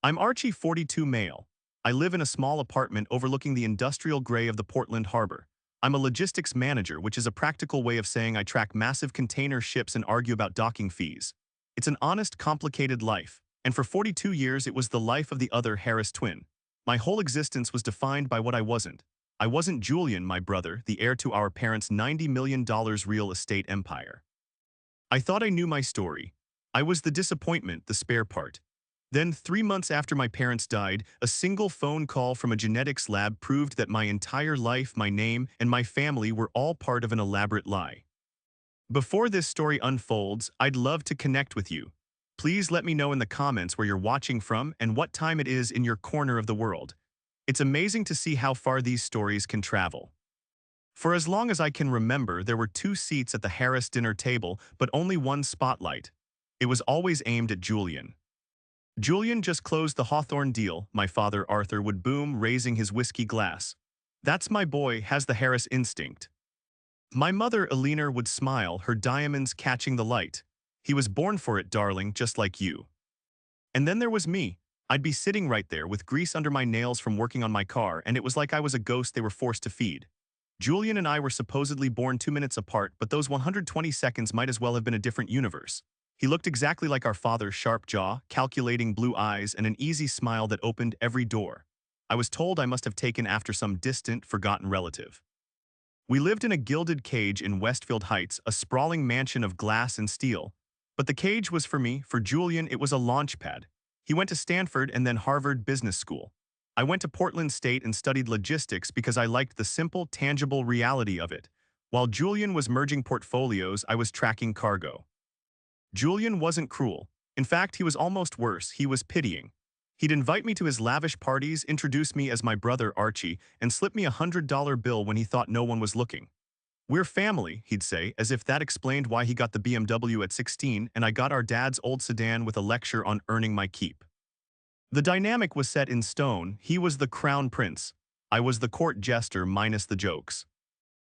I'm Archie, 42 male. I live in a small apartment overlooking the industrial gray of the Portland Harbor. I'm a logistics manager, which is a practical way of saying I track massive container ships and argue about docking fees. It's an honest, complicated life, and for 42 years it was the life of the other Harris twin. My whole existence was defined by what I wasn't. I wasn't Julian, my brother, the heir to our parents' $90 million real estate empire. I thought I knew my story. I was the disappointment, the spare part. Then, 3 months after my parents died, a single phone call from a genetics lab proved that my entire life, my name, and my family were all part of an elaborate lie. Before this story unfolds, I'd love to connect with you. Please let me know in the comments where you're watching from and what time it is in your corner of the world. It's amazing to see how far these stories can travel. For as long as I can remember, there were 2 seats at the Harris dinner table, but only one spotlight. It was always aimed at Julian. Julian just closed the Hawthorne deal, my father Arthur would boom, raising his whiskey glass. That's my boy, has the Harris instinct. My mother Eleanor would smile, her diamonds catching the light. He was born for it, darling, just like you. And then there was me. I'd be sitting right there with grease under my nails from working on my car, and it was like I was a ghost they were forced to feed. Julian and I were supposedly born 2 minutes apart, but those 120 seconds might as well have been a different universe. He looked exactly like our father's sharp jaw, calculating blue eyes, and an easy smile that opened every door. I was told I must have taken after some distant, forgotten relative. We lived in a gilded cage in Westfield Heights, a sprawling mansion of glass and steel. But the cage was for me, for Julian it was a launch pad. He went to Stanford and then Harvard Business School. I went to Portland State and studied logistics because I liked the simple, tangible reality of it. While Julian was merging portfolios, I was tracking cargo. Julian wasn't cruel. In fact, he was almost worse, he was pitying. He'd invite me to his lavish parties, introduce me as my brother Archie, and slip me a $100 bill when he thought no one was looking. "We're family," he'd say, as if that explained why he got the BMW at 16 and I got our dad's old sedan with a lecture on earning my keep. The dynamic was set in stone. He was the crown prince. I was the court jester minus the jokes.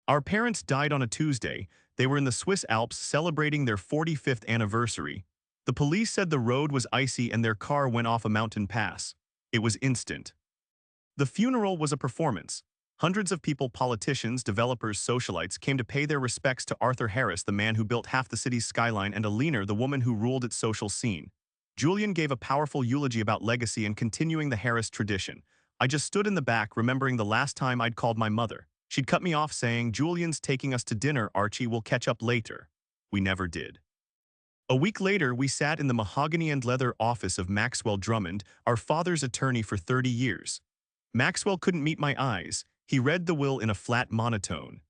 Our parents died on a Tuesday. They were in the Swiss Alps celebrating their 45th anniversary. The police said the road was icy and their car went off a mountain pass. It was instant. The funeral was a performance. Hundreds of people, politicians, developers, socialites, came to pay their respects to Arthur Harris, the man who built half the city's skyline, and Eleanor, the woman who ruled its social scene. Julian gave a powerful eulogy about legacy and continuing the Harris tradition. I just stood in the back, remembering the last time I'd called my mother. She'd cut me off saying, "Julian's taking us to dinner, Archie, we'll catch up later." We never did. A week later, we sat in the mahogany and leather office of Maxwell Drummond, our father's attorney for 30 years. Maxwell couldn't meet my eyes. He read the will in a flat monotone.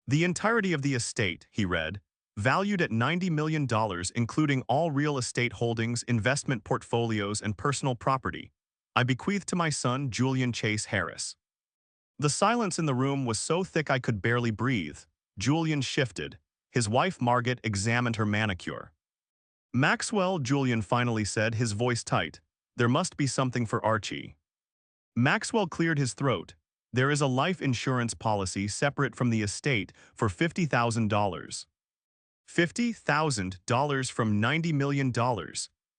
The entirety of the estate, he read, valued at $90 million, including all real estate holdings, investment portfolios, and personal property, I bequeath to my son, Julian Chase Harris. The silence in the room was so thick I could barely breathe. Julian shifted. His wife, Margaret, examined her manicure. "Maxwell," Julian finally said, his voice tight, "there must be something for Archie." Maxwell cleared his throat. "There is a life insurance policy separate from the estate for $50,000. $50,000 from $90 million.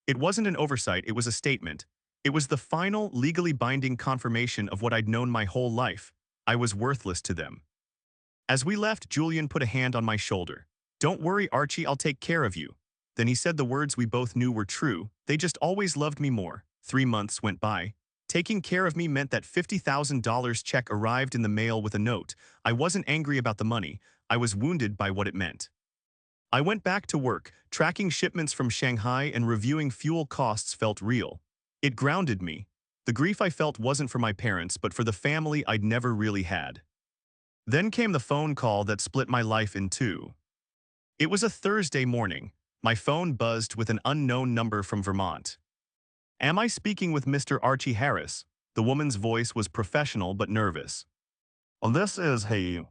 It wasn't an oversight, it was a statement. It was the final, legally binding confirmation of what I'd known my whole life. I was worthless to them. As we left, Julian put a hand on my shoulder. "Don't worry, Archie, I'll take care of you." Then he said the words we both knew were true. They just always loved me more. 3 months went by. Taking care of me meant that $50,000 check arrived in the mail with a note. I wasn't angry about the money. I was wounded by what it meant. I went back to work. Tracking shipments from Shanghai and reviewing fuel costs felt real. It grounded me. The grief I felt wasn't for my parents, but for the family I'd never really had. Then came the phone call that split my life in two. It was a Thursday morning. My phone buzzed with an unknown number from Vermont. "Am I speaking with Mr. Archie Harris?" The woman's voice was professional but nervous. "Oh, this is he."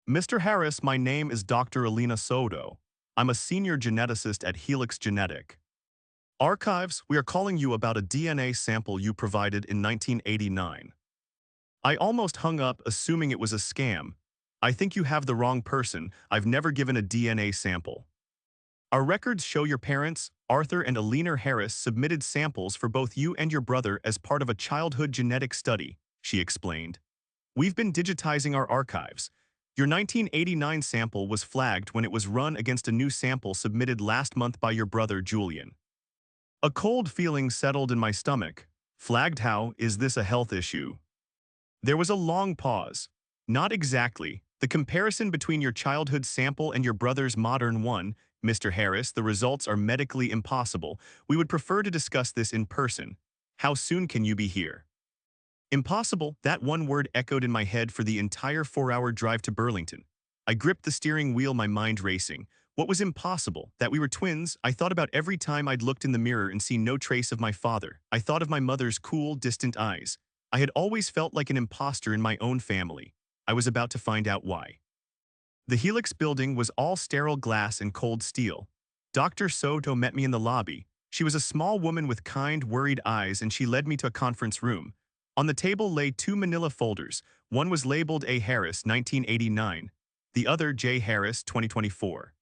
"Mr. Harris, my name is Dr. Elena Soto. I'm a senior geneticist at Helix Genetic Archives. We are calling you about a DNA sample you provided in 1989. I almost hung up, assuming it was a scam. "I think you have the wrong person. I've never given a DNA sample. Our records show your parents." Arthur and Alina Harris submitted samples for both you and your brother as part of a childhood genetic study, she explained. We've been digitizing our archives. Your 1989 sample was flagged when it was run against a new sample submitted last month by your brother Julian. A cold feeling settled in my stomach. Flagged how? Is this a health issue? There was a long pause. Not exactly. The comparison between your childhood sample and your brother's modern one, Mr. Harris, the results are medically impossible. We would prefer to discuss this in person. How soon can you be here? Impossible, that one word echoed in my head for the entire 4-hour drive to Burlington. I gripped the steering wheel, my mind racing. What was impossible? That we were twins. I thought about every time I'd looked in the mirror and seen no trace of my father. I thought of my mother's cool, distant eyes. I had always felt like an imposter in my own family. I was about to find out why. The Helix building was all sterile glass and cold steel. Dr. Soto met me in the lobby. She was a small woman with kind, worried eyes, and she led me to a conference room. On the table lay 2 manila folders. One was labeled A. Harris, 1989. The other, J. Harris, 2024.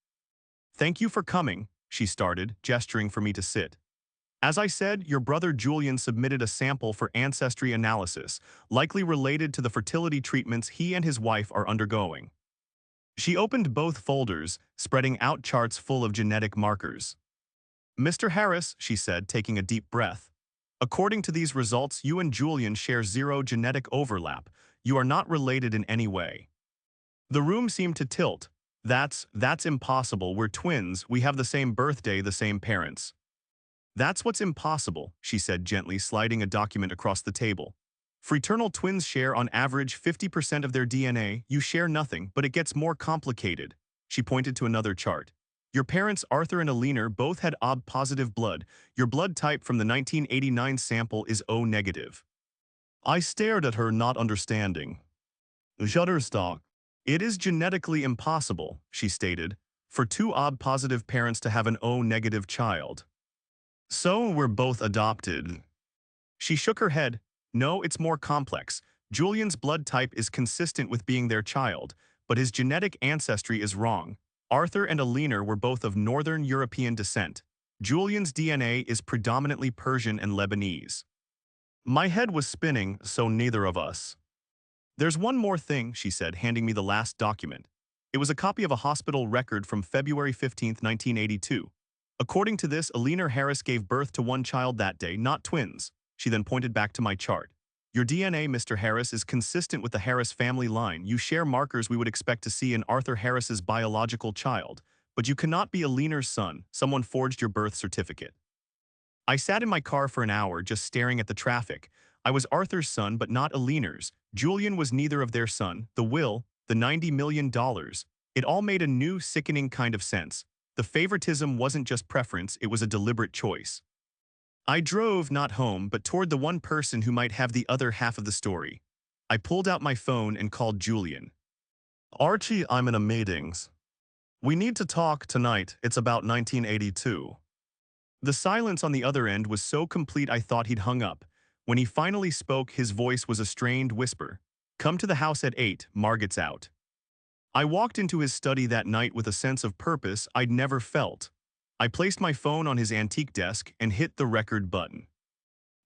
Thank you for coming, she started, gesturing for me to sit. As I said, your brother Julian submitted a sample for ancestry analysis, likely related to the fertility treatments he and his wife are undergoing. She opened both folders, spreading out charts full of genetic markers. Mr. Harris, she said, taking a deep breath. According to these results, you and Julian share 0 genetic overlap. You are not related in any way. The room seemed to tilt. That's impossible. We're twins. We have the same birthday, the same parents. That's what's impossible, she said gently, sliding a document across the table. Fraternal twins share on average 50% of their DNA. You share nothing, but it gets more complicated. She pointed to another chart. Your parents, Arthur and Alina, both had OB-positive blood. Your blood type from the 1989 sample is O negative. I stared at her, not understanding. Shutterstock. It is genetically impossible, she stated, for 2 OB-positive parents to have an O negative child. So we're both adopted. She shook her head. No, it's more complex. Julian's blood type is consistent with being their child, but his genetic ancestry is wrong. Arthur and Alina were both of Northern European descent. Julian's DNA is predominantly Persian and Lebanese. My head was spinning, so neither of us. There's one more thing, she said, handing me the last document. It was a copy of a hospital record from February 15, 1982. According to this, Alina Harris gave birth to one child that day, not twins. She then pointed back to my chart. Your DNA, Mr. Harris, is consistent with the Harris family line. You share markers we would expect to see in Arthur Harris's biological child, but you cannot be Alina's son. Someone forged your birth certificate. I sat in my car for an hour just staring at the traffic. I was Arthur's son, but not Alina's. Julian was neither of their son. The will, the $90 million. It all made a new, sickening kind of sense. The favoritism wasn't just preference, it was a deliberate choice. I drove not home, but toward the one person who might have the other half of the story. I pulled out my phone and called Julian. Archie, I'm in a meetings. We need to talk tonight. It's about 1982. The silence on the other end was so complete I thought he'd hung up. When he finally spoke, his voice was a strained whisper. Come to the house at 8, Margot's out. I walked into his study that night with a sense of purpose I'd never felt. I placed my phone on his antique desk and hit the record button.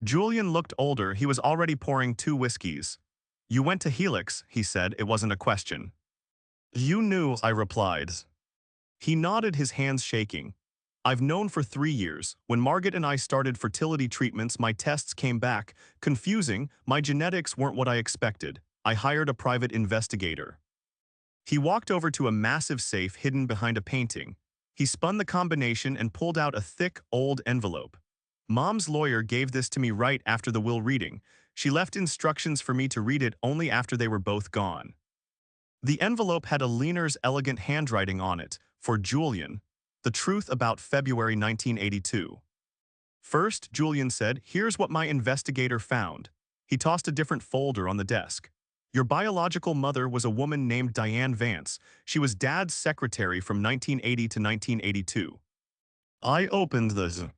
Julian looked older. He was already pouring 2 whiskeys. You went to Helix, he said. It wasn't a question. You knew, I replied. He nodded, his hands shaking. I've known for 3 years. When Margot and I started fertility treatments, my tests came back confusing. My genetics weren't what I expected. I hired a private investigator. He walked over to a massive safe hidden behind a painting. He spun the combination and pulled out a thick, old envelope. Mom's lawyer gave this to me right after the will reading. She left instructions for me to read it only after they were both gone. The envelope had Alina's elegant handwriting on it, for Julian. The truth about February 1982. First, Julian said, here's what my investigator found. He tossed a different folder on the desk. Your biological mother was a woman named Diane Vance. She was Dad's secretary from 1980 to 1982. I opened the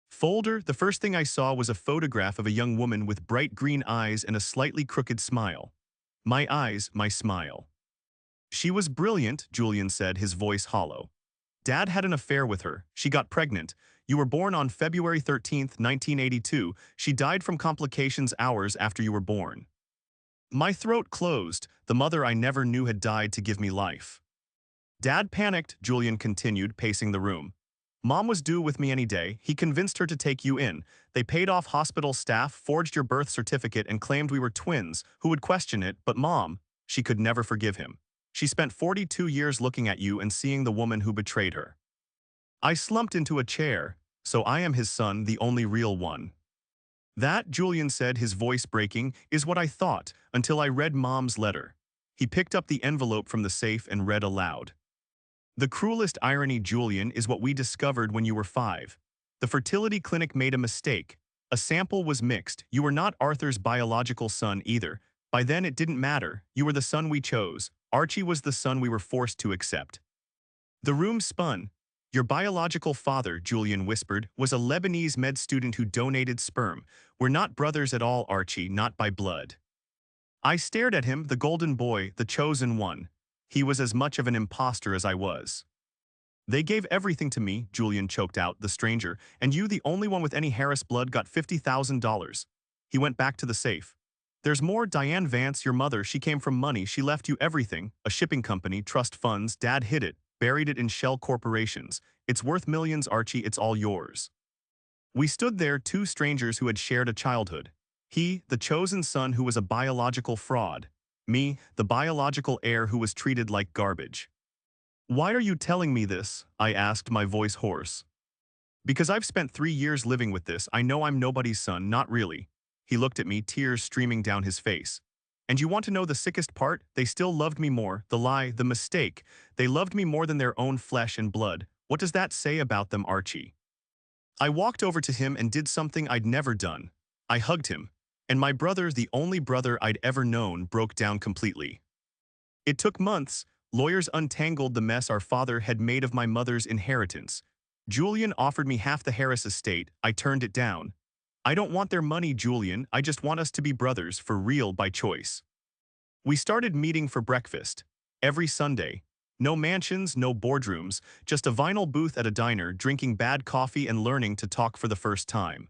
folder. The first thing I saw was a photograph of a young woman with bright green eyes and a slightly crooked smile. My eyes, my smile. She was brilliant, Julian said, his voice hollow. Dad had an affair with her. She got pregnant. You were born on February 13th, 1982. She died from complications hours after you were born. My throat closed. The mother I never knew had died to give me life. Dad panicked, Julian continued, pacing the room. Mom was due with me any day. He convinced her to take you in. They paid off hospital staff, forged your birth certificate, and claimed we were twins. Who would question it? But Mom, she could never forgive him. She spent 42 years looking at you and seeing the woman who betrayed her. I slumped into a chair. So I am his son, the only real one. That, Julian said, his voice breaking, is what I thought, until I read Mom's letter. He picked up the envelope from the safe and read aloud. The cruelest irony, Julian, is what we discovered when you were 5. The fertility clinic made a mistake. A sample was mixed. You were not Arthur's biological son either. By then it didn't matter. You were the son we chose. Archie was the son we were forced to accept. The room spun. Your biological father, Julian whispered, was a Lebanese med student who donated sperm. We're not brothers at all, Archie, not by blood. I stared at him, the golden boy, the chosen one. He was as much of an imposter as I was. They gave everything to me, Julian choked out, the stranger, and you, the only one with any Harris blood, got $50,000. He went back to the safe. There's more. Diane Vance, your mother, she came from money. She left you everything. A shipping company, trust funds. Dad hid it, buried it in shell corporations. It's worth millions, Archie, it's all yours. We stood there, two strangers who had shared a childhood. He, the chosen son who was a biological fraud. Me, the biological heir who was treated like garbage. Why are you telling me this? I asked, my voice hoarse. Because I've spent 3 years living with this. I know I'm nobody's son, not really. He looked at me, tears streaming down his face. And you want to know the sickest part? They still loved me more, the lie, the mistake. They loved me more than their own flesh and blood. What does that say about them, Archie? I walked over to him and did something I'd never done. I hugged him. And my brother, the only brother I'd ever known, broke down completely. It took months. Lawyers untangled the mess our father had made of my mother's inheritance. Julian offered me half the Harris estate. I turned it down. I don't want their money, Julian. I just want us to be brothers, for real, by choice. We started meeting for breakfast. Every Sunday. No mansions, no boardrooms, just a vinyl booth at a diner, drinking bad coffee and learning to talk for the first time.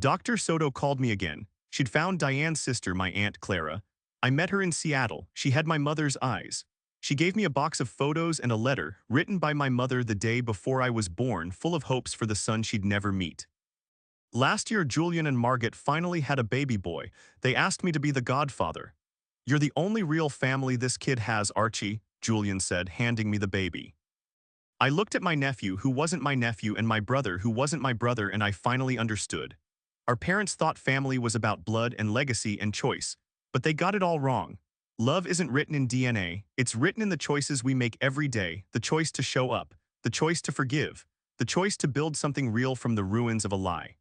Dr. Soto called me again. She'd found Diane's sister, my Aunt Clara. I met her in Seattle. She had my mother's eyes. She gave me a box of photos and a letter, written by my mother the day before I was born, full of hopes for the son she'd never meet. Last year, Julian and Margaret finally had a baby boy. They asked me to be the godfather. You're the only real family this kid has, Archie, Julian said, handing me the baby. I looked at my nephew, who wasn't my nephew, and my brother, who wasn't my brother, and I finally understood. Our parents thought family was about blood and legacy and choice, but they got it all wrong. Love isn't written in DNA, it's written in the choices we make every day, the choice to show up, the choice to forgive, the choice to build something real from the ruins of a lie.